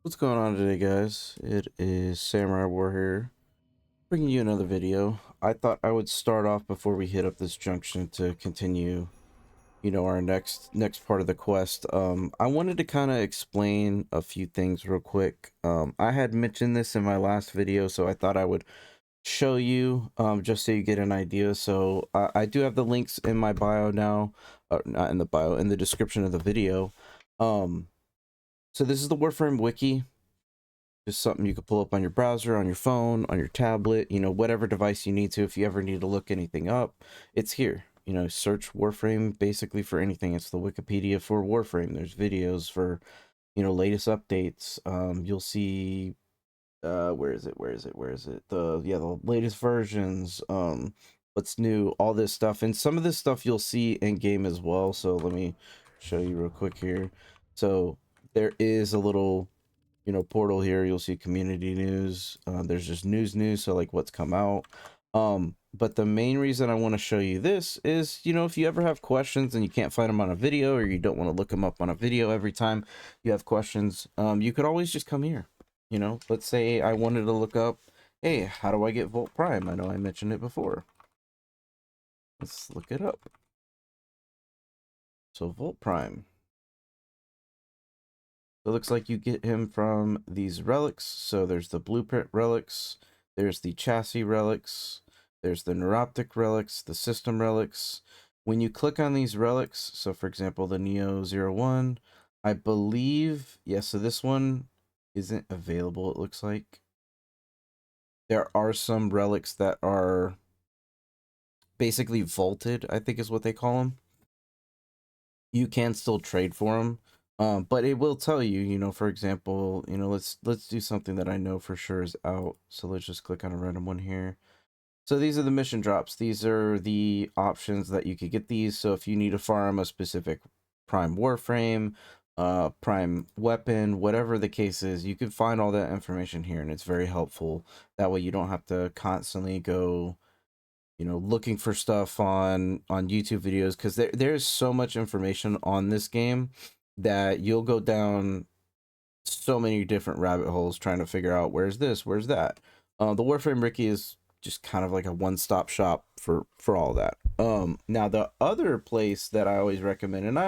What's going on today, guys? It is Samurai War here, bringing you another video. I thought I would start off before we hit up this junction to continue, our next part of the quest. I wanted to kind of explain a few things real quick. I had mentioned this in my last video, so I thought I would show you, just so you get an idea. So I do have the links in my bio now, not in the bio, in the description of the video. Um, so this is the Warframe wiki. Just something you could pull up on your browser, on your phone, on your tablet, whatever device you need to. If you ever need to look anything up, it's here. Search Warframe basically for anything. It's the Wikipedia for Warframe. There's videos for, latest updates. You'll see, where is it? The latest versions, what's new, all this stuff. And some of this stuff you'll see in game as well. So let me show you real quick here. So there is a little portal here. You'll see community news. There's just news, so like what's come out. But the main reason I want to show you this is, if you ever have questions and you can't find them on a video, or you don't want to look them up on a video every time you have questions, you could always just come here. Let's say I wanted to look up, hey, how do I get Volt Prime? I know I mentioned it before. Let's look it up. So Volt Prime, it looks like you get him from these relics. So there's the blueprint relics, there's the chassis relics, there's the neuroptic relics, the system relics. When you click on these relics, so for example, the Neo 01, I believe, yeah, so this one isn't available, it looks like. There are some relics that are basically vaulted, I think is what they call them. You can still trade for them. But it will tell you, for example, let's do something that I know for sure is out. So let's just click on a random one here. So these are the mission drops. These are the options that you could get these. So if you need to farm a specific prime warframe, prime weapon, whatever the case is, you can find all that information here, and it's very helpful. That way you don't have to constantly go looking for stuff on YouTube videos, because there's so much information on this game that you'll go down so many different rabbit holes trying to figure out where's this, where's that. The Warframe Wiki is just kind of like a one-stop shop for all that. Now the other place that I always recommend, and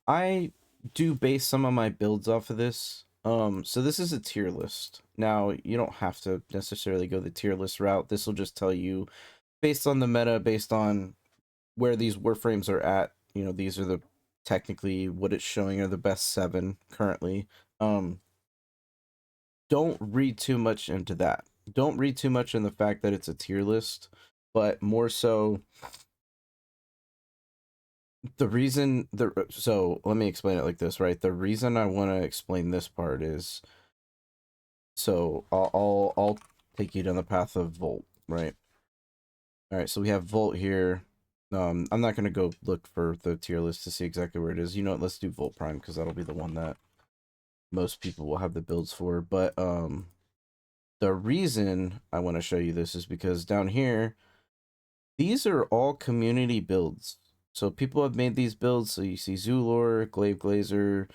I do base some of my builds off of this. So this is a tier list. Now you don't have to necessarily go the tier list route. This will just tell you based on the meta, based on where these warframes are at. These are the technically what it's showing are the best 7 currently. Don't read too much into that. Don't read too much in the fact that it's a tier list, but more so the reason so let me explain it like this, right? The reason I want to explain this part is, so I'll take you down the path of Volt, right? All right, so we have Volt here. I'm not going to go look for the tier list to see exactly where it is. You know what? Let's do Volt Prime, because that'll be the one that most people will have the builds for. But the reason I want to show you this is because down here, these are all community builds. So people have made these builds. So you see Zulor, Glaive Glazer,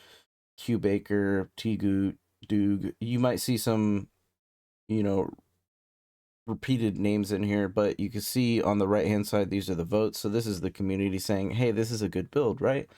Q Baker, T-Goot, Doog. You might see some, repeated names in here, but you can see on the right hand side, these are the votes. So this is the community saying, hey, this is a good build, right?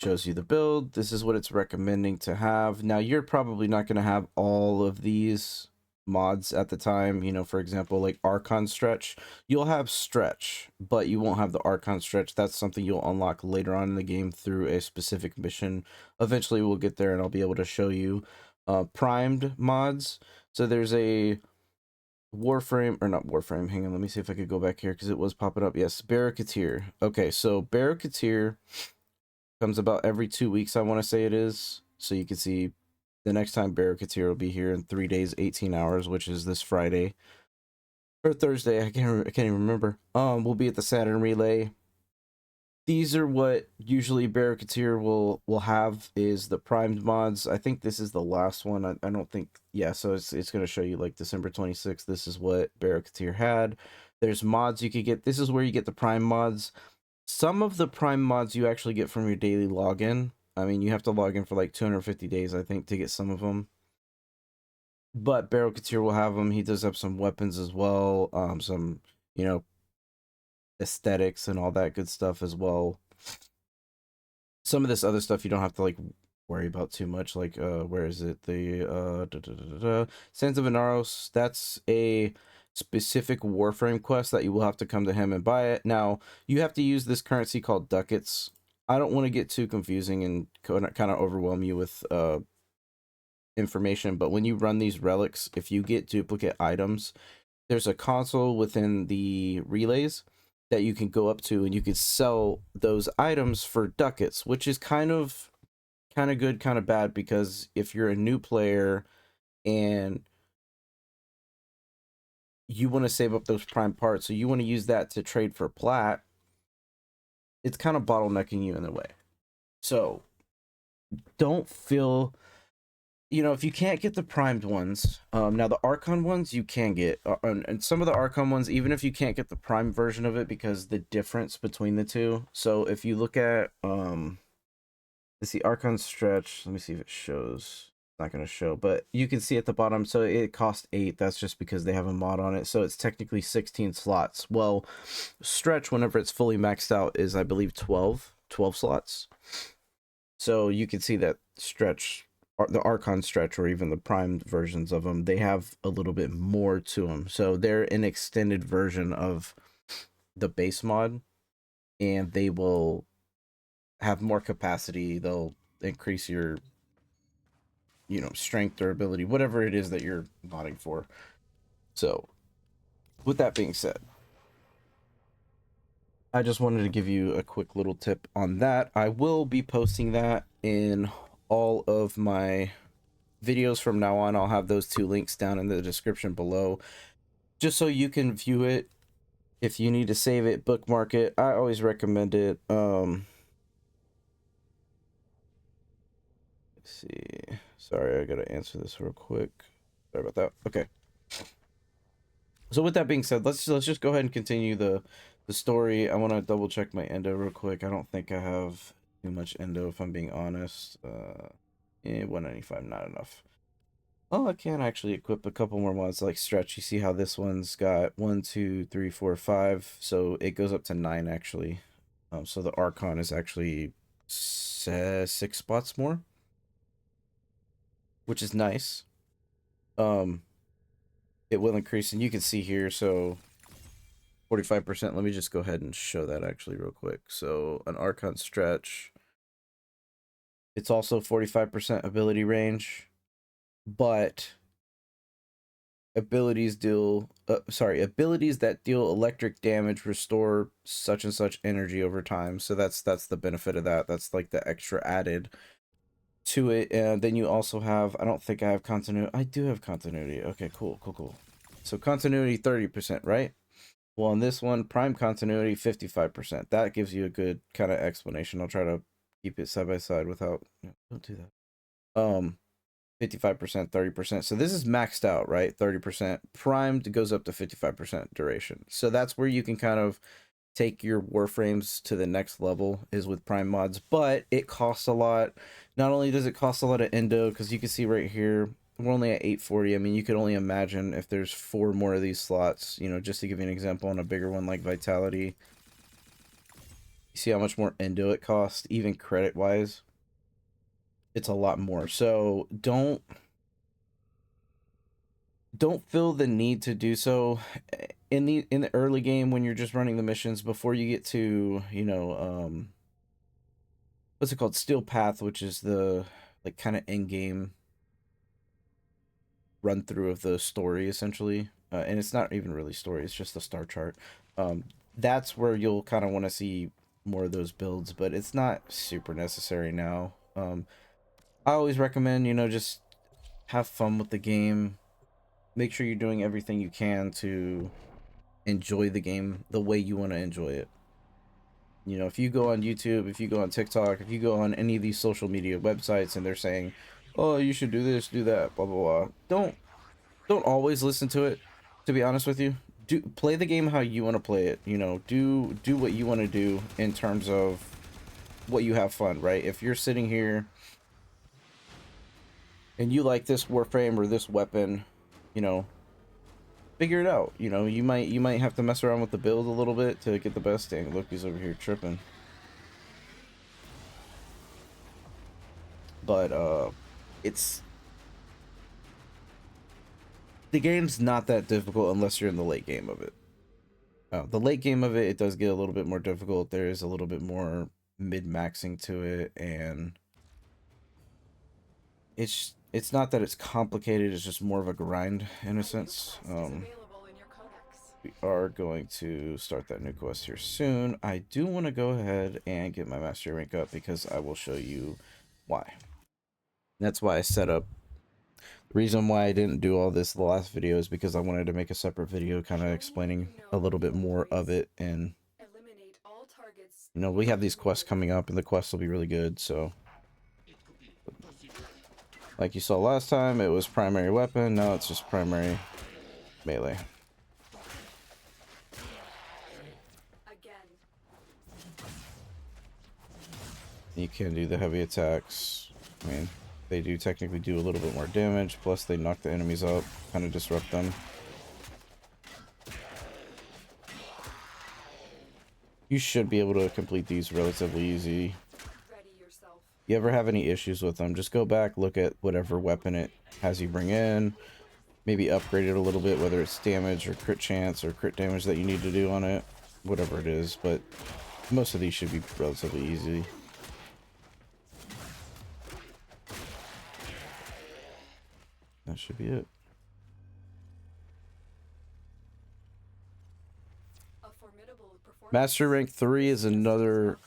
Shows you the build. This is what it's recommending to have. Now you're probably not going to have all of these mods at the time. For example, like Archon Stretch, you'll have Stretch, but you won't have the Archon Stretch. That's something you'll unlock later on in the game through a specific mission. Eventually we'll get there and I'll be able to show you primed mods. So there's a Warframe, or not Warframe, hang on, let me see if I could go back here because it was popping up. Yes, Barracuteer. Okay, so Barracuteer comes about every 2 weeks, I want to say it is. So you can see the next time Barracuteer will be here in 3 days, 18 hours, which is this Friday or Thursday. I can't even remember. We'll be at the Saturn Relay. These are what usually Barracuteer will have, is the primed mods. I think this is the last one. I don't think, yeah, so it's going to show you like December 26th. This is what Barracuteer had. There's mods you could get. This is where you get the prime mods. Some of the prime mods you actually get from your daily login. I mean, you have to log in for like 250 days, I think, to get some of them. But Barrel Couture will have them. He does have some weapons as well. Some, you know, aesthetics and all that good stuff as well. Some of this other stuff you don't have to like worry about too much. Like, where is it? The Sands of Inaros. That's a specific Warframe quest that you will have to come to him and buy it. Now, you have to use this currency called ducats. I don't want to get too confusing and kind of overwhelm you with information, but when you run these relics, if you get duplicate items, there's a console within the relays that you can go up to, and you can sell those items for ducats, which is kind of good, kind of bad, because if you're a new player and you want to save up those prime parts, so you want to use that to trade for plat, it's kind of bottlenecking you in a way. So don't feel, you know, if you can't get the primed ones, now the Archon ones you can get, and some of the Archon ones, even if you can't get the prime version of it, because the difference between the two. So if you look at, it's the Archon stretch. Let me see if it shows. It's not going to show, but you can see at the bottom. So it costs 8. That's just because they have a mod on it. So it's technically 16 slots. Well, stretch, whenever it's fully maxed out, is, I believe, 12 slots. So you can see that stretch, the Archon stretch, or even the primed versions of them, they have a little bit more to them. So they're an extended version of the base mod, and they will have more capacity. They'll increase your, you know, strength or ability, whatever it is that you're modding for. So with that being said, I just wanted to give you a quick little tip on that. I will be posting that in all of my videos from now on. I'll have those 2 links down in the description below, just so you can view it. If you need to save it, bookmark it. I always recommend it. Let's see. Sorry, I gotta answer this real quick. Sorry about that. Okay. So with that being said, let's just go ahead and continue the story. I want to double check my endo real quick. I don't think I have too much endo, if I'm being honest. 195, not enough. Oh, I can actually equip a couple more mods like stretch. You see how this one's got 1, 2, 3, 4, 5. So it goes up to 9 actually. So the Archon is actually 6 spots more, which is nice. It will increase, and you can see here, so 45%. Let me just go ahead and show that actually real quick. So an Archon stretch, it's also 45% ability range, but abilities that deal electric damage restore such and such energy over time. So that's the benefit of that. That's like the extra added to it. And then you also have, I don't think I have continuity. I do have continuity. Okay, cool. So continuity 30%, right? Well, on this one, prime continuity 55%. That gives you a good kind of explanation. I'll try to keep it side by side without, don't do that. 55%, 30%. So this is maxed out, right? 30%. Primed goes up to 55% duration. So that's where you can kind of take your Warframes to the next level, is with prime mods, but it costs a lot. Not only does it cost a lot of endo, because you can see right here, we're only at 840. I mean, you could only imagine if there's 4 more of these slots, you know, just to give you an example on a bigger one like Vitality. You see how much more endo it costs, even credit wise? It's a lot more. So don't feel the need to do so in the early game when you're just running the missions, before you get to, you know, what's it called, Steel Path, which is the like kind of end game run through of the story essentially. And it's not even really story, it's just the star chart. That's where you'll kind of want to see more of those builds, but it's not super necessary now. I always recommend, you know, just have fun with the game. Make sure you're doing everything you can to enjoy the game the way you want to enjoy it. You know, if you go on YouTube, if you go on TikTok, if you go on any of these social media websites and they're saying, oh, you should do this, do that, blah blah blah, don't always listen to it, to be honest with you. Do play the game how you want to play it. You know, do what you want to do in terms of what you have fun, right? If you're sitting here and you like this Warframe or this weapon, you know, figure it out. You know, you might have to mess around with the build a little bit to get the best thing. Look, he's over here tripping. But it's the game's not that difficult unless you're in the late game of it. The late game of it, it does get a little bit more difficult. There is a little bit more mid-maxing to it, and it's not that it's complicated, it's just more of a grind in a sense. We are going to start that new quest here soon. I do want to go ahead and get my mastery rank up because I will show you why. That's why I set up. The reason why I didn't do all this the last video is because I wanted to make a separate video kind of explaining a little bit more of it. And you know, we have these quests coming up and the quests will be really good. So like you saw last time, it was primary weapon. Now it's just primary melee. You can do the heavy attacks. I mean, they do technically do a little bit more damage, plus they knock the enemies up, kind of disrupt them. You should be able to complete these relatively easy. You ever have any issues with them, just go back, look at whatever weapon it has you bring in, maybe upgrade it a little bit, whether it's damage or crit chance or crit damage that you need to do on it, whatever it is, but most of these should be relatively easy. That should be it. Master rank 3 is another,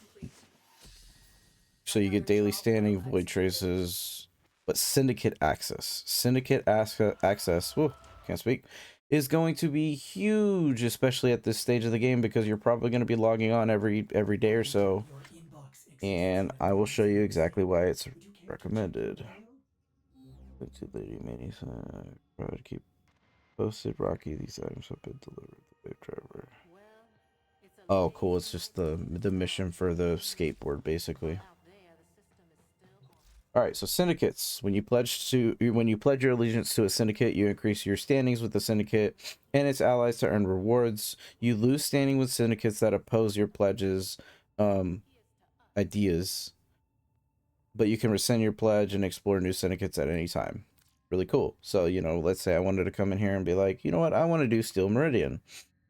so you get daily standing, void traces, but syndicate access. Syndicate access, whew, can't speak, is going to be huge, especially at this stage of the game, because you're probably going to be logging on every day or so, and I will show you exactly why it's recommended. Lady Maniac, to keep posted. Rocky, these items have been delivered. The big driver. Oh, cool! It's just the mission for the skateboard, basically. All right, so syndicates. When you pledge your allegiance to a syndicate, you increase your standings with the syndicate and its allies to earn rewards. You lose standing with syndicates that oppose your pledges, ideas, but you can rescind your pledge and explore new syndicates at any time. Really cool. So, you know, let's say I wanted to come in here and be like, you know what, I want to do Steel Meridian.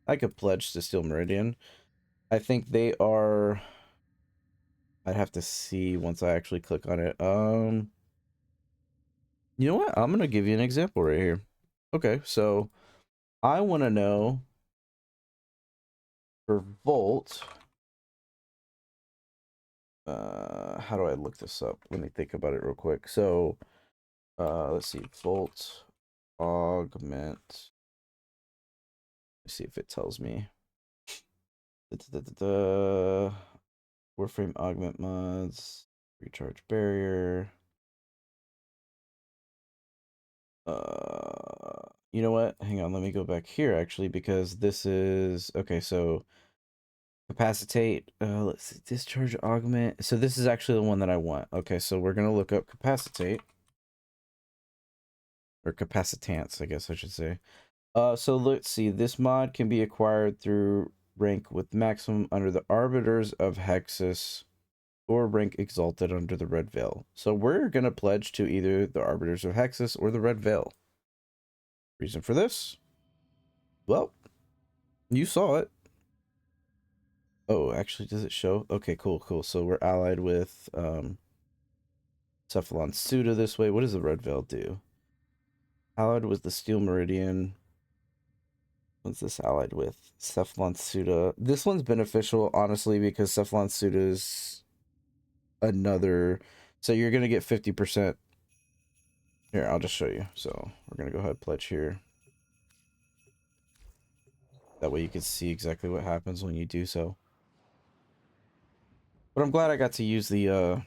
I could pledge to Steel Meridian. I think they are, I'd have to see once I actually click on it. You know what? I'm going to give you an example right here. Okay, so I want to know for Volt, how do I look this up? Let me think about it real quick. So, let's see, Volt augment. Let's see if it tells me. Warframe augment mods, recharge barrier. You know what? Hang on, let me go back here actually, because this is okay. So capacitate. Let's see, discharge augment. So this is actually the one that I want. Okay, so we're gonna look up capacitate or capacitance, I guess I should say. So let's see. This mod can be acquired through rank with maximum under the Arbiters of Hexus or rank exalted under the Red Veil. So we're going to pledge to either the Arbiters of Hexus or the Red Veil. Reason for this? Well, you saw it. Oh, actually, does it show? Okay, cool. So we're allied with Cephalon Suda this way. What does the Red Veil do? Allied with the Steel Meridian. What's this allied with? Cephalon Suda. This one's beneficial, honestly, because Cephalon Suda is another. So you're going to get 50%. Here, I'll just show you. So we're going to go ahead and pledge here. That way you can see exactly what happens when you do so. But I'm glad I got to use the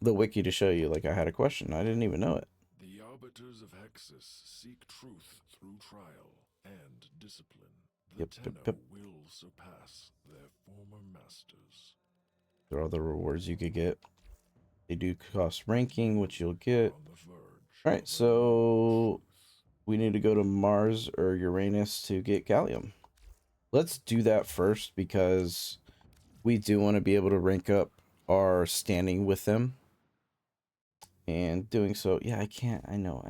wiki to show you. Like, I had a question. I didn't even know it. The Arbiters of Hexus seek truth through trial and discipline. The Tenor will surpass their former masters. There are other rewards you could get. They do cost ranking, which you'll get. Alright, so we need to go to Mars or Uranus to get gallium. Let's do that first because we do want to be able to rank up our standing with them. And doing so, yeah, I can't, I know.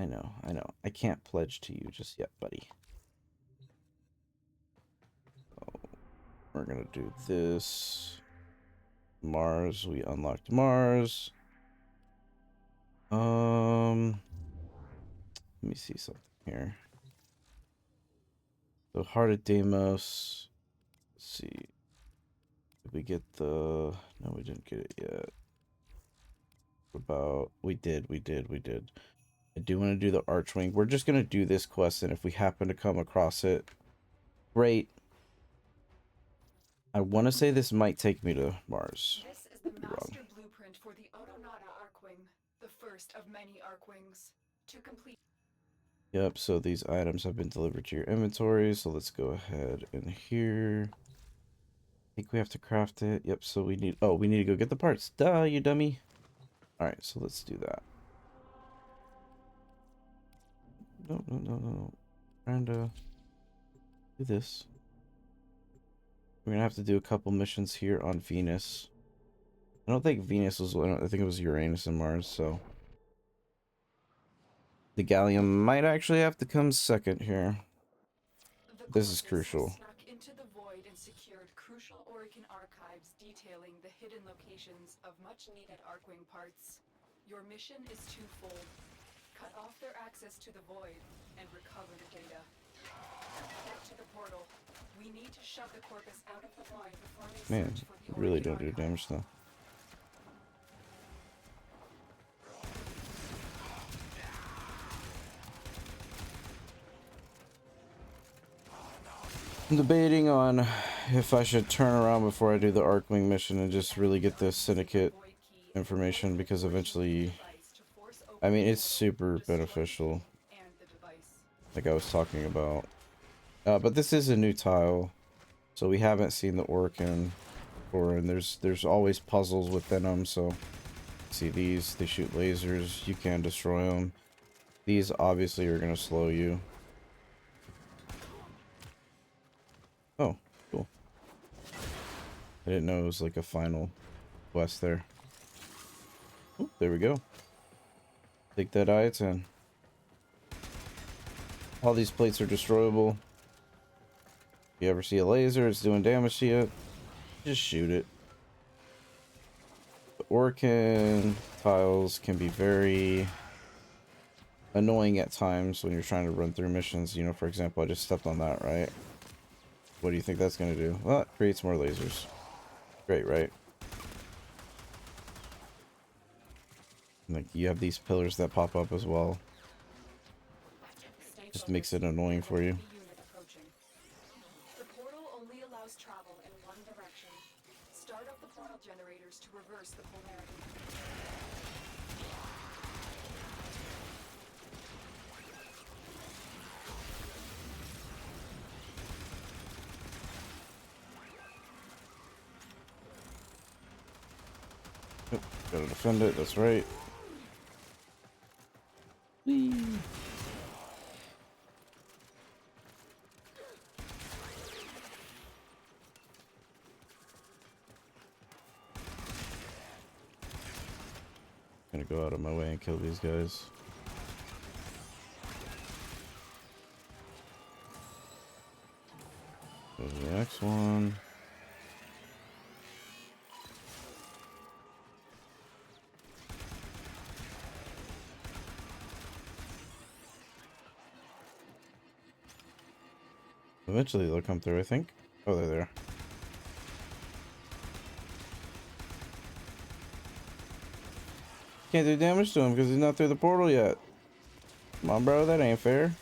I can't pledge to you just yet, buddy. So we're gonna do this. Mars, we unlocked Mars. Let me see something here. So Heart of Deimos. Let's see. Did we get the... No, we didn't get it yet. What about... We did. I do want to do the Archwing. We're just going to do this quest, and if we happen to come across it, great. I want to say this might take me to Mars. This is the master blueprint for the Autonata Arcwing, the first of many Arcwings. To complete... Yep, so these items have been delivered to your inventory, so let's go ahead in here. I think we have to craft it. Yep, so we need... Oh, we need to go get the parts. Duh, you dummy. Alright, so let's do that. No. Trying to do this. We're gonna have to do a couple missions here on Venus. I don't think Venus was... I think it was Uranus and Mars, so... The gallium might actually have to come second here. This is crucial. Snuck into the void and secured crucial Oricon archives detailing the hidden locations of much-needed Arcwing parts. Your mission is twofold. Cut off their access to the void and recover the data. Get to the portal. We need to shove the corpus out of the void before they Man, search for the really Oricon don't do damage though. I'm debating on if I should turn around before I do the Arcwing mission and just really get the Syndicate information, because eventually, I mean, it's super beneficial, like I was talking about. But this is a new tile, so we haven't seen the Oricon before, and there's always puzzles within them. So, see these, they shoot lasers, you can destroy them. These obviously are going to slow you. Oh, cool. I didn't know it was like a final quest there. Oh, there we go. Take that I-10. All these plates are destroyable. If you ever see a laser, it's doing damage to you, just shoot it. The Oricon tiles can be very annoying at times when you're trying to run through missions. You know, for example, I just stepped on that, right? What do you think that's going to do? Well, it creates more lasers. Great, right? Like, you have these pillars that pop up as well. Just makes it annoying for you. The portal only allows travel in one direction. Start up the portal generators to reverse the polarity. Yep, gotta defend it, that's right. Whee! Gonna go out of my way and kill these guys. There's the next one. Eventually they'll come through, I think. Oh, they're there. Can't do damage to him because he's not through the portal yet. Come on, bro, that ain't fair.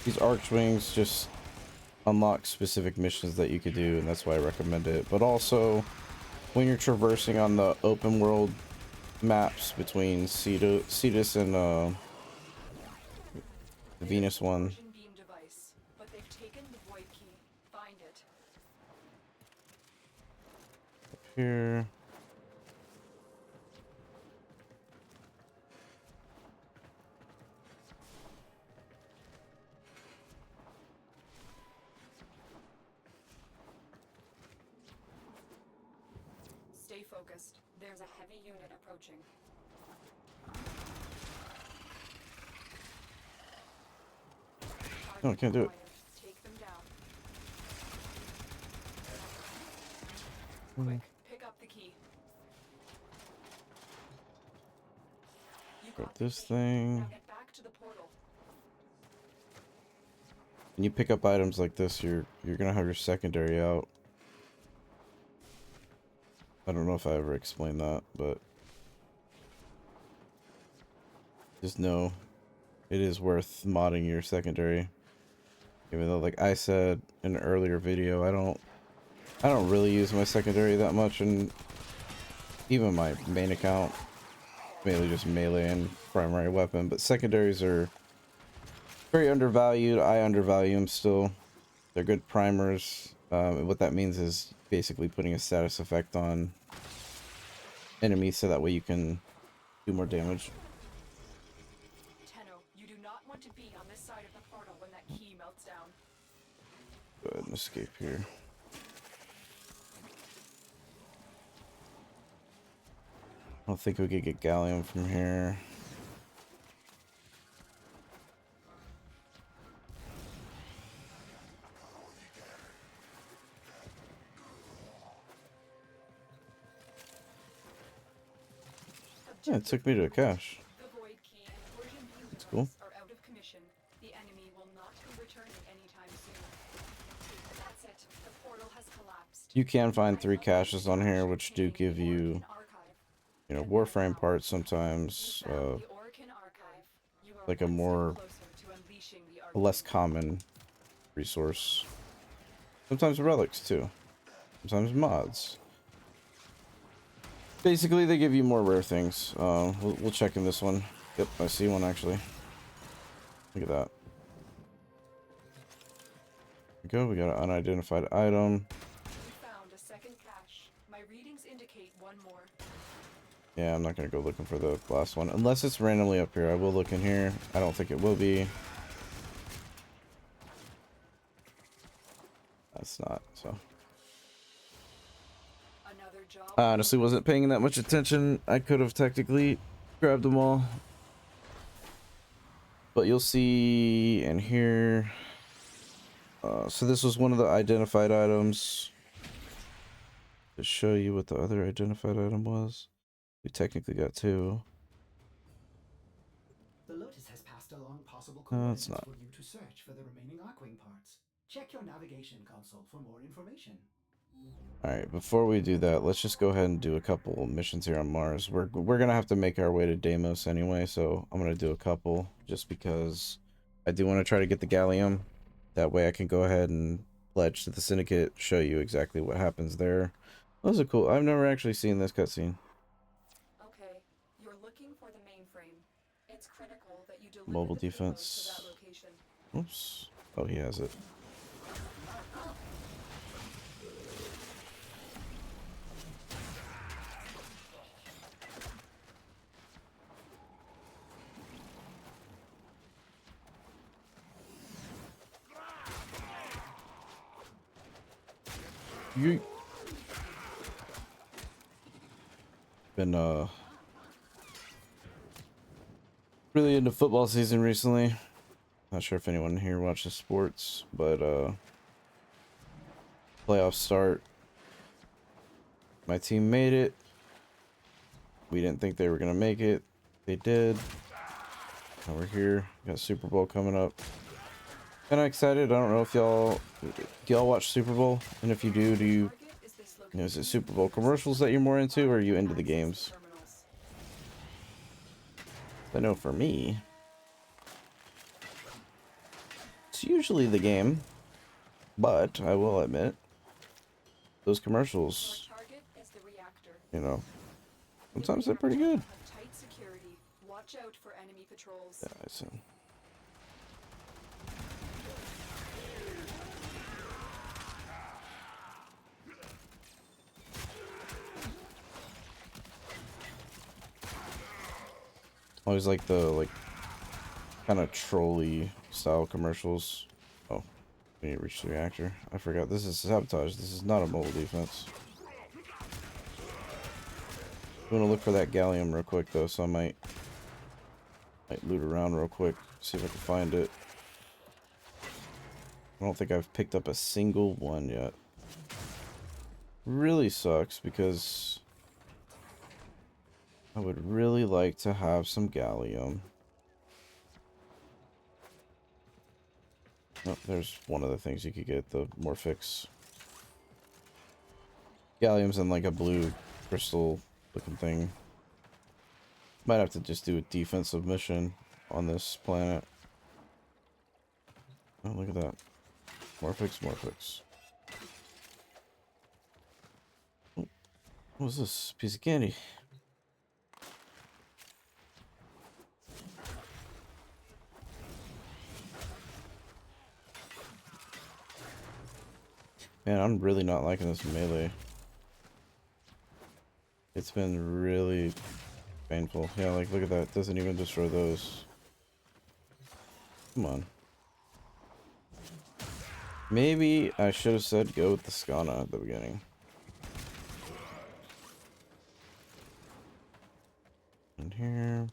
These Archwings just unlock specific missions that you could do, and that's why I recommend it. But also, when you're traversing on the open world maps between Cetus and The Venus one. Fusion beam device, but they've taken the void key. Find it. Here. Stay focused. There's a heavy unit approaching. No, I can't do it. Take them down. Mm. Quick, pick up the key. You Got got the this key. thing. Now get back to the portal. When you pick up items like this, you're gonna have your secondary out. I don't know if I ever explained that, but just know it is worth modding your secondary. Even though, like I said in an earlier video, I don't really use my secondary that much, and even my main account, mainly just melee and primary weapon. But secondaries are very undervalued. I undervalue them still. They're good primers. What that means is basically putting a status effect on enemies so that way you can do more damage. Tenno, you do not want to be on this side of the portal when that key melts down. Go ahead and escape here. I don't think we could get gallium from here. Yeah, it took me to a cache. The void key and fusion beam That's cool. device are out of commission. The enemy will not be returning anytime soon. That's it. The portal has collapsed. You can find 3 caches on here, which do give you, you know, Warframe parts sometimes, like a less common resource. Sometimes relics too. Sometimes mods. Basically, they give you more rare things. We'll check in this one. Yep, I see one actually. Look at that. There we go. We got an unidentified item. We found a second cache. My readings indicate one more. Yeah, I'm not gonna go looking for the last one unless it's randomly up here. I will look in here. I don't think it will be. That's not so. Another job. I honestly wasn't paying that much attention. I could have technically grabbed them all. But you'll see in here. So this was one of the identified items. To show you what the other identified item was. We technically got 2. The Lotus has passed along possible No, it's coordinates not. for you to search for the remaining Arcwing parts. Check your navigation console for more information. Alright, before we do that, let's just go ahead and do a couple missions here on Mars. We're gonna have to make our way to Deimos anyway, so I'm gonna do a couple just because I do want to try to get the gallium. That way I can go ahead and pledge to the Syndicate, show you exactly what happens there. Those are cool. I've never actually seen this cutscene. Okay, you're looking for the mainframe. It's critical that you deliver Mobile the payload defense. to that location. Oops. Oh, he has it. You been really into football season recently. Not sure if anyone here watches sports, but playoffs start. My team made it. We didn't think they were gonna make it. They did. Now we're here. Got Super Bowl coming up. Kinda excited. I don't know if do y'all watch Super Bowl? And if you do you know, is it Super Bowl commercials that you're more into, or are you into the games? I know for me, it's usually the game, but I will admit, those commercials, you know, sometimes they're pretty good. Tight security. Watch out for enemy patrols. Yeah, I see. Always like the kind of trolley style commercials. Oh, we need to reach the reactor. I forgot. This is sabotage. This is not a mobile defense. I'm gonna look for that gallium real quick though, so I might loot around real quick, see if I can find it. I don't think I've picked up a single one yet. Really sucks because I would really like to have some gallium. Oh, there's one of the things you could get, the Morphix. Gallium's in like a blue crystal looking thing. Might have to just do a defensive mission on this planet. Oh, look at that. Morphix, Morphix. Oh, what was this? Piece of candy. Man, I'm really not liking this melee. It's been really painful. Yeah, like, look at that. It doesn't even destroy those. Come on. Maybe I should have said go with the Skana at the beginning. In here.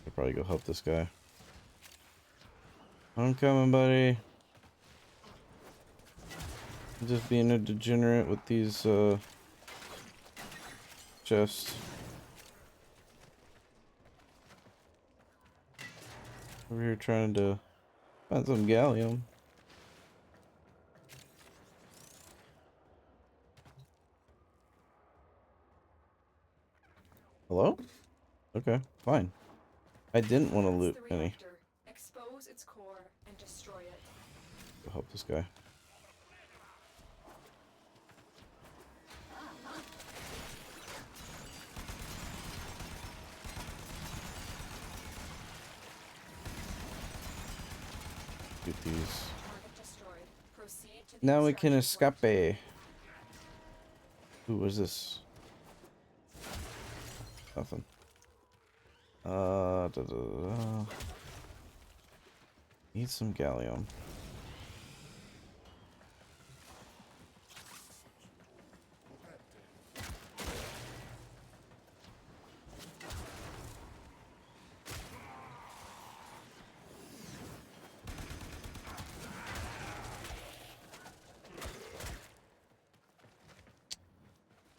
I'll probably go help this guy. I'm coming, buddy. I'm just being a degenerate with these, chests. Over here trying to find some gallium. Hello? Okay, fine. I didn't want to loot any. Expose its core and destroy it. Go help this guy. Get these. Target destroyed. Proceed to the Now we can extraction point. escape. Who was this? Nothing. Need some gallium.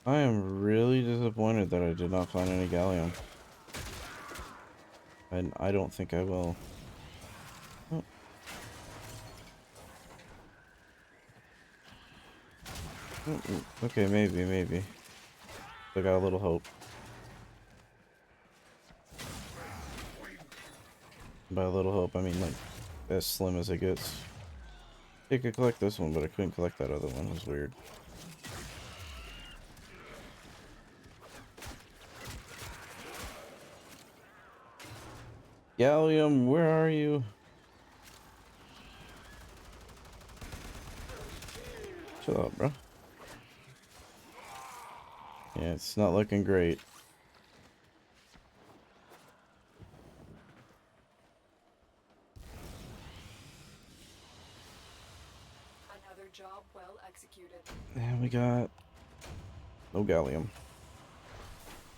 I am really disappointed that I did not find any gallium. And I don't think I will. Oh. Okay, maybe. I got a little hope. By a little hope, I mean like as slim as it gets. I could collect this one, but I couldn't collect that other one. It was weird. Gallium, where are you? Chill out, bro. Yeah, it's not looking great. Another job well executed. And we got no gallium.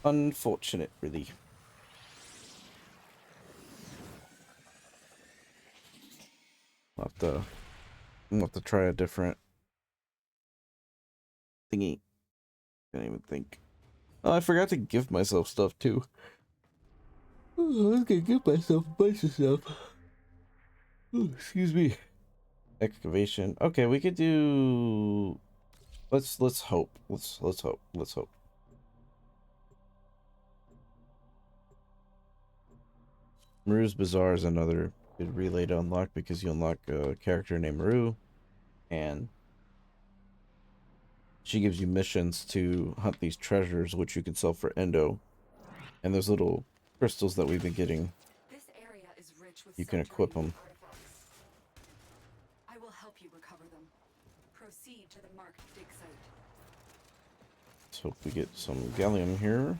Unfortunate, really. I'm gonna have to try a different thingy. Can't even think. Oh, I forgot to give myself stuff too. Oh, I was gonna give myself a bunch of stuff. Oh, excuse me. Excavation. Okay, we could do. Let's hope. Let's hope. Let's hope. Maru's Bazaar is another good relay to unlock because you unlock a character named Maru, and she gives you missions to hunt these treasures, which you can sell for Endo. And those little crystals that we've been getting, This area is rich with you can equip them. artifacts. I will help you recover them. Proceed to the marked dig site. Let's hope we get some gallium here.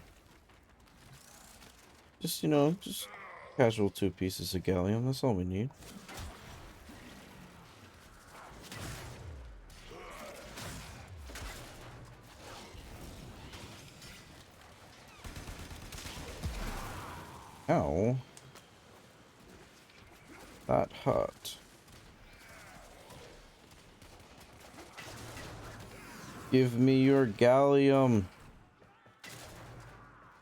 Just, you know, just casual 2 pieces of gallium. That's all we need. Ow. That hurt. Give me your gallium.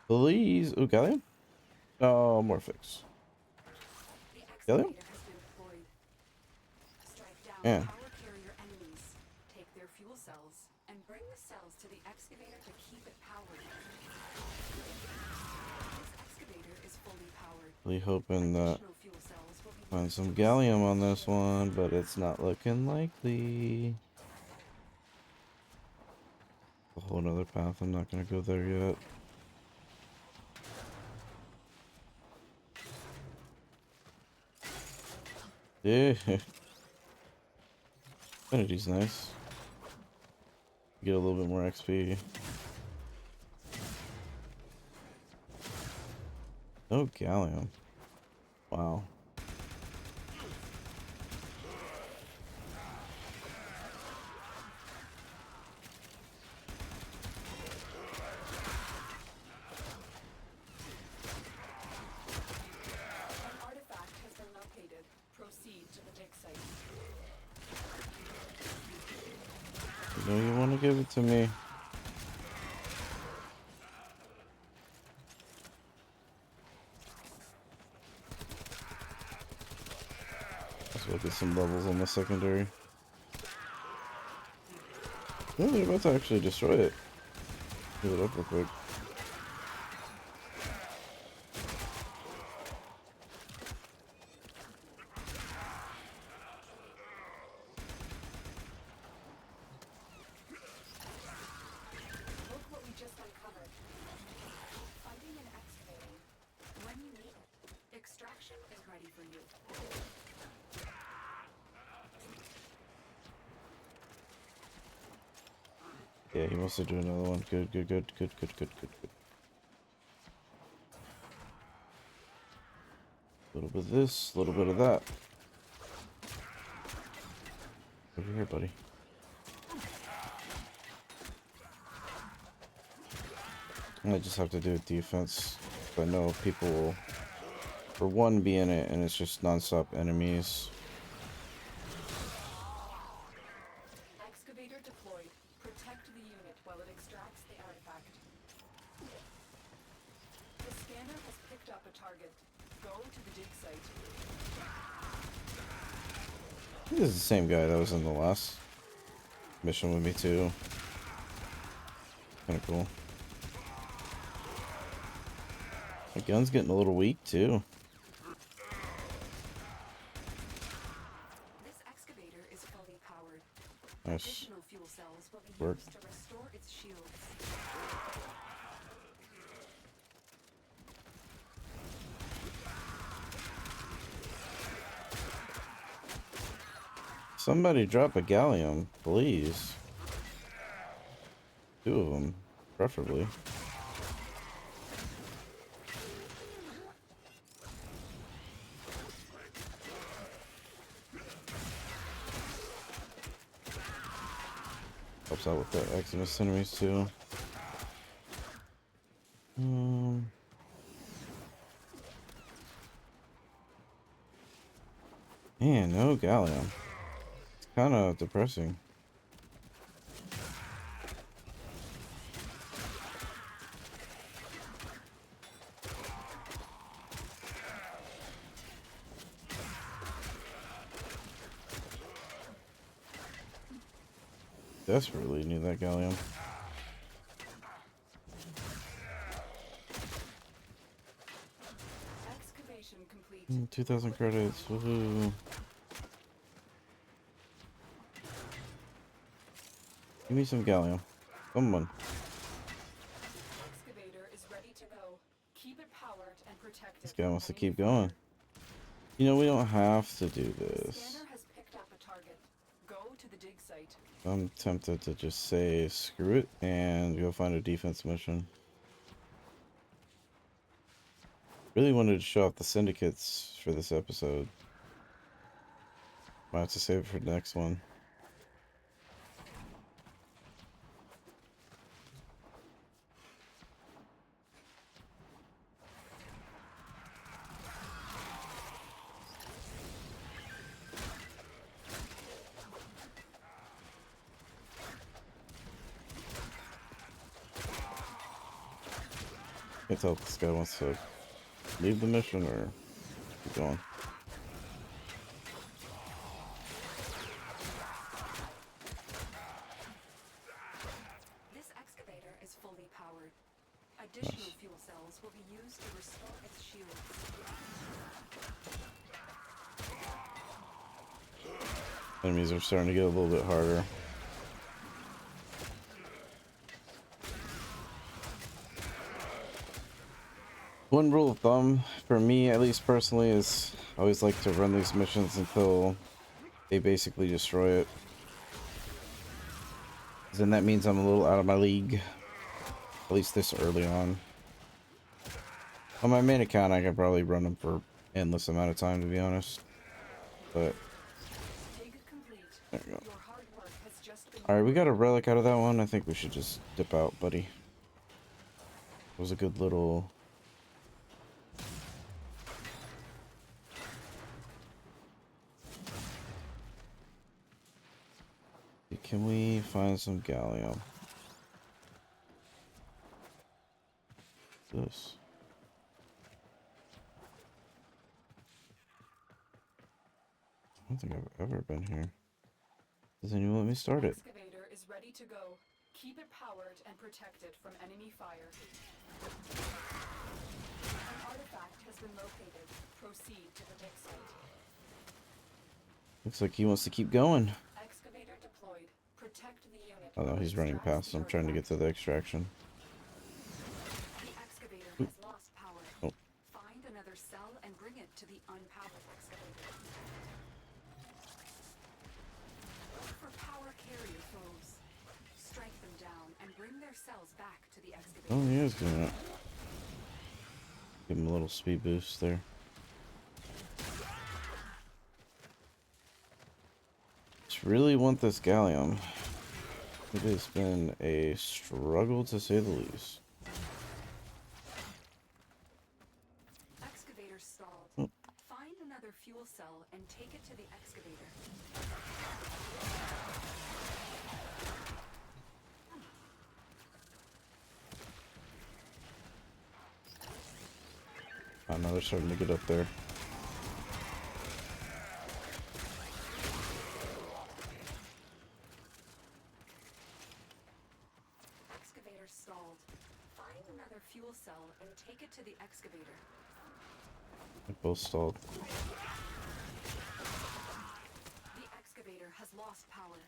Please. Oh, gallium? Oh, more fix. The Gallium? excavator has been deployed. Strike down Yeah. power carrier enemies, take their fuel cells, and bring the cells to the excavator to keep it powered. This excavator is fully powered. Really hoping that Additional fuel cells will be find used some to gallium restore on its this shields. one, but it's not looking likely. A whole nother path. I'm not gonna go there yet. Yeah. Infinity's nice. Get a little bit more XP. No gallium. Wow. An artifact has been located. Proceed to the dig site. You know you want to give it to me. Let's look at some levels on the secondary. Oh, they're about to actually destroy it. Give it up real quick. Look what we just uncovered. Finding an excavator. When you need it. Extraction is ready for you. Yeah, he wants to do another one. Good, good, good, good, good, good, good, good. A little bit of this, a little bit of that. Over here, buddy. I just have to do defense. I know people will, for one, be in it, and it's just non-stop enemies. Excavator deployed. Protect the unit while it extracts the artifact. The scanner has picked up a target. Go to the dig site. This is the same guy that was in the last mission with me too. Kind of cool. My gun's getting a little weak too. This excavator is fully powered. Nice. Additional fuel cells will be Work. used to restore its shields. Somebody drop a gallium, please. 2 of them, preferably. Helps out with the Eximus enemies too. Man, no gallium. It's kind of depressing. Desperately need that gallium. Excavation complete. 2,000 credits. Woohoo. Give me some gallium. Someone. Excavator is ready to go. Keep it powered and protected. This guy wants to from keep enemy going. fire. You know, we don't have to do The this. scanner has picked up a target. Go to the dig site. I'm tempted to just say screw it and go find a defense mission. Really wanted to show off the syndicates for this episode. Might have to save it for the next one. Can't tell if this guy wants to leave the mission or keep going. This excavator is fully powered. Additional Nice. fuel cells will be used to restore its shields. Enemies are starting to get a little bit harder. One rule of thumb, for me at least personally, is I always like to run these missions until they basically destroy it. 'Cause then that means I'm a little out of my league. At least this early on. On my main account, I could probably run them for endless amount of time, to be honest. But Dig complete. there we go. Your hard work has just been Alright, we got a relic out of that one. I think we should just dip out, buddy. It was a good little... Can we find some gallium? This. I don't think I've ever been here. Does anyone let me start it? Excavator is ready to go. Keep it powered and protected from enemy fire. An artifact has been located. Proceed to the dig site. Looks like he wants to keep going. Excavator deployed. Protect the unit. Oh no, he's running past. I'm trying to get to the extraction. The excavator has lost power. Oh. Find another cell and bring it to the unpowered excavator. Look for power carrier foes. Strike them down and bring their cells back to the excavator. Oh, he is doing it. Give him a little speed boost there. Just really want this gallium. It has been a struggle to say the least. Excavator stalled. Oh. Find another fuel cell and take it to the excavator. Oh, now they're starting to get up there. Excavator stalled. Find another fuel cell and take it to the excavator. They both stalled. The excavator has lost power.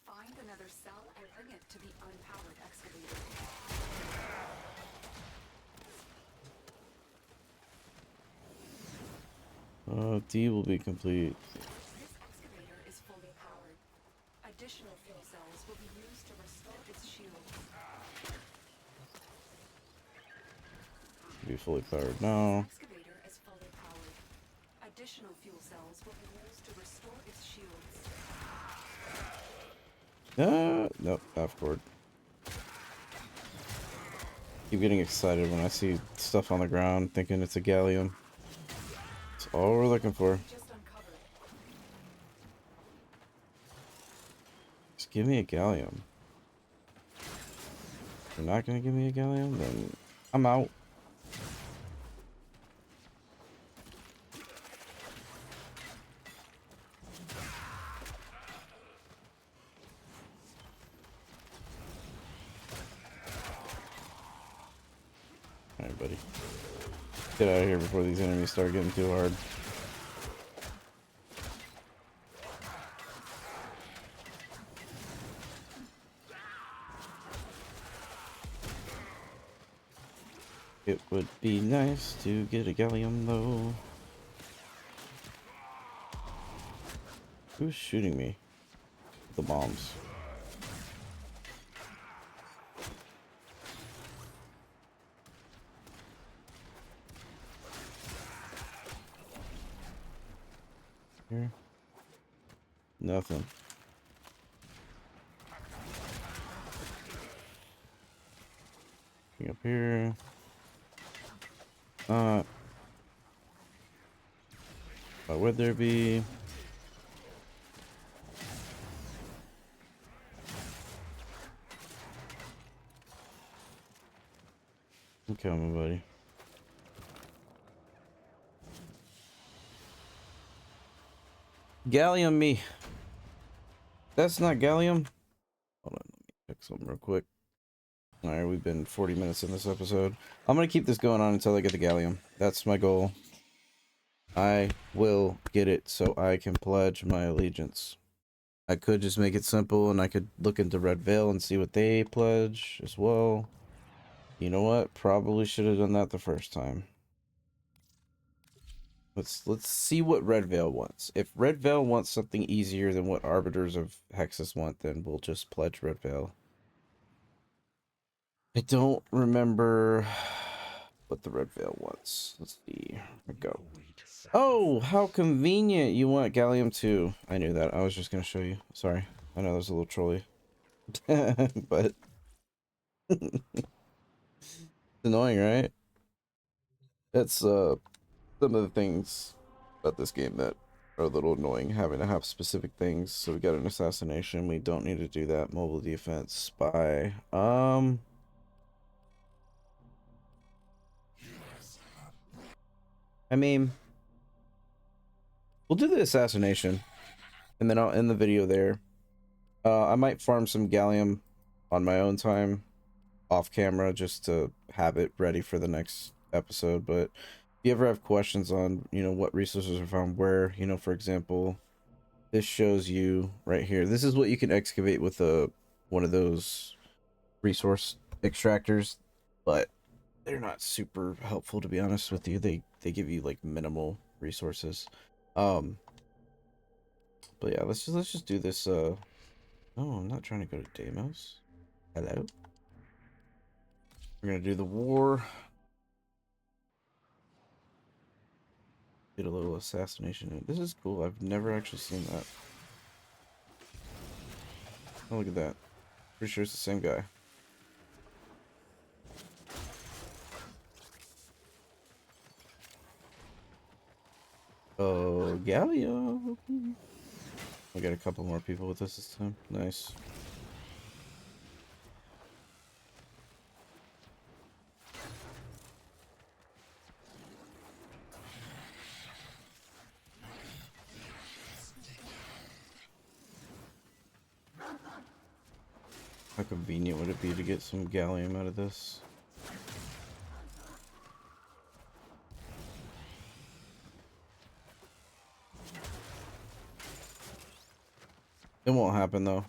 Find another cell and bring it to the unpowered excavator. D will be complete. This excavator is fully powered. Additional fuel cells will be used to restore its shields. Be fully powered now. Excavator is fully powered. Additional fuel cells will be used to restore its shields. Nope, half cord. Keep getting excited when I see stuff on the ground, thinking it's a gallium. That's all we're looking for. Just uncovered. Just give me a gallium. If you're not gonna give me a gallium, then I'm out. Alright, buddy. Get out of here before these enemies start getting too hard. It would be nice to get a gallium though. Who's shooting me? The bombs. Here. Nothing. Up here. What would there be? I'm coming, buddy. Gallium me. That's not gallium. Hold on, let me check something real quick. Alright, we've been 40 minutes in this episode. I'm gonna keep this going on until I get the gallium. That's my goal. I will get it so I can pledge my allegiance. I could just make it simple and I could look into Red Veil and see what they pledge as well. You know what? Probably should have done that the first time. Let's see what Red Veil wants. If Red Veil wants something easier than what Arbiters of Hexus want, then we'll just pledge Red Veil. I don't remember what the Red Veil wants. Let's see. Here we go. Oh, how convenient. You want Gallium too. I knew that. I was just going to show you. Sorry. I know that was a little trolly. But it's annoying, right? It's some of the things about this game that are a little annoying, having to have specific things. So we got an assassination. We don't need to do that. Mobile defense, spy. I mean, we'll do the assassination, and then I'll end the video there. I might farm some gallium on my own time, off camera, just to have it ready for the next episode. But if you ever have questions on, you know, what resources are found where, you know, for example, this shows you right here. This is what you can excavate with one of those resource extractors, but they're not super helpful, to be honest with you. They give you like minimal resources. But yeah, let's just do this. No, I'm not trying to go to Deimos. Hello. We're gonna do the war. Get a little assassination. This is cool. I've never actually seen that. Oh, look at that. Pretty sure it's the same guy. Oh, Gallium. We got a couple more people with us this time. Nice. How convenient would it be to get some gallium out of this? It won't happen though.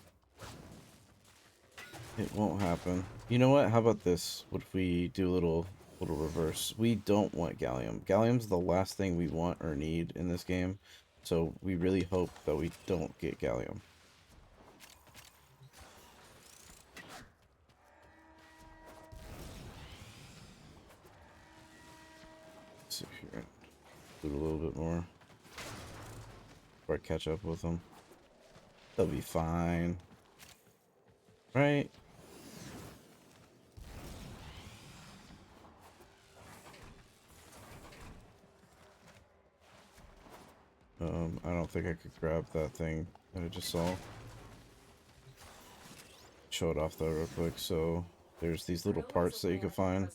It won't happen. You know what? How about this? What if we do a little reverse? We don't want gallium. Gallium's the last thing we want or need in this game. So we really hope that we don't get gallium. Let's see here. Do a little bit more. Before I catch up with them. They'll be fine. Right? I don't think I could grab that thing that I just saw. Show it off though real quick. So there's these little parts that you can find.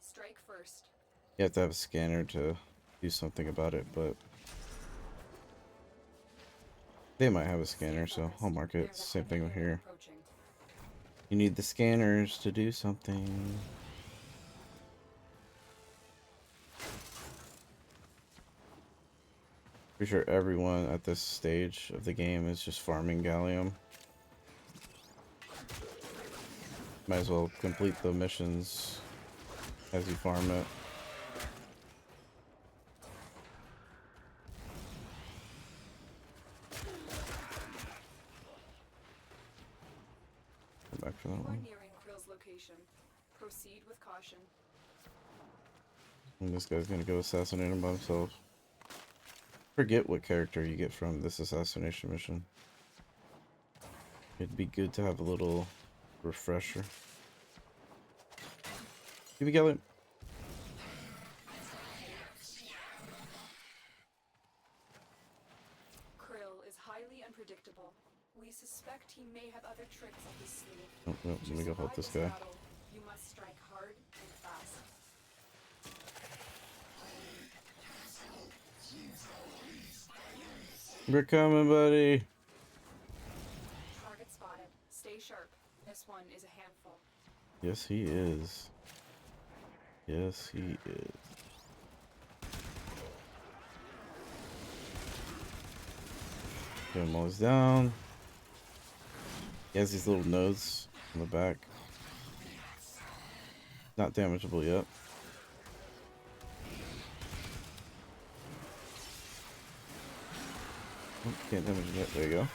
Strike first. You have to have a scanner to do something about it, but they might have a scanner, so I'll mark it. Same thing over here. You need the scanners to do something. Pretty sure everyone at this stage of the game is just farming gallium. Might as well complete the missions as you farm it. Go back for that one. Nearing Krill's location. Proceed with caution. And this guy's gonna go assassinate him by himself. Forget what character you get from this assassination mission. It'd be good to have a little refresher. Give me Gilliam. Krill is highly unpredictable. We suspect he may have other tricks up his sleeve. Oh, no, let me go help this guy. Battle, you must strike hard and fast. We're coming, buddy. Target spotted. Stay sharp. This one is a handful. Yes, he is. Yes, he is. Get him always down. He has these little nodes on the back. Not damageable yet. Oh, can't damage him yet. There you go.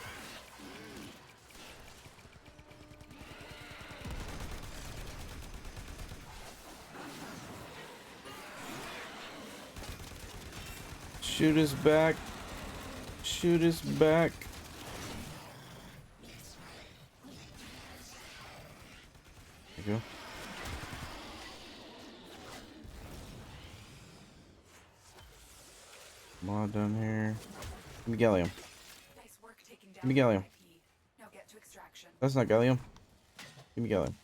Shoot his back. Shoot his back. There you go. Come on down here. Give me Gallium. Nice work taking down Give me Gallium. VIP. Now get to extraction. That's not Gallium. Give me Gallium.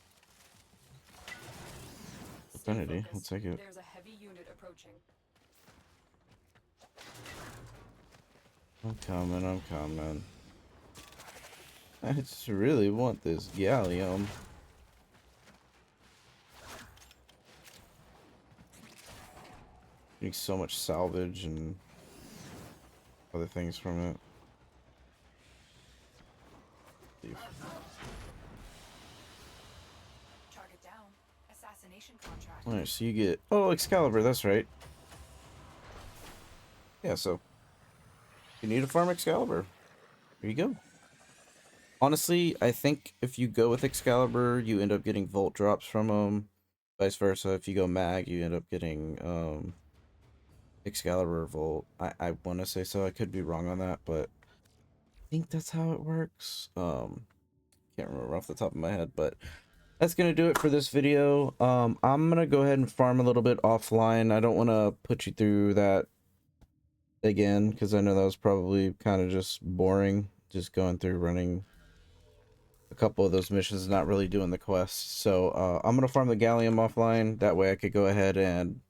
Stay Affinity. I'll focused. take it. There's a heavy unit approaching. I'm coming. I'm coming. I just really want this Gallium. Getting so much salvage and other things from it. Target down. Assassination contract. Alright, so you get... Oh, Excalibur, that's right. Yeah, so... You need to farm Excalibur. Here you go. Honestly, I think if you go with Excalibur, you end up getting Volt drops from them. Vice versa, if you go Mag, you end up getting Excalibur Volt. I want to say so. I could be wrong on that, but I think that's how it works. Can't remember off the top of my head, but that's gonna do it for this video. I'm gonna go ahead and farm a little bit offline. I don't want to put you through that again because I know that was probably kind of just boring, just going through running a couple of those missions, not really doing the quests. So I'm gonna farm the Gallium offline. That way I could go ahead and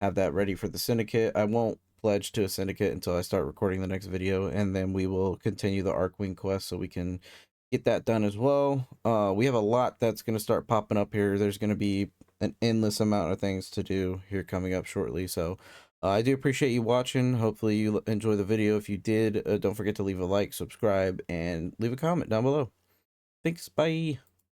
have that ready for the syndicate. I won't pledge to a syndicate until I start recording the next video, and then we will continue the Arcwing quest so we can get that done as well. We have a lot that's going to start popping up here. There's going to be an endless amount of things to do here coming up shortly. So I do appreciate you watching. Hopefully you enjoy the video. If you did, don't forget to leave a like, subscribe, and leave a comment down below. Thanks. Bye.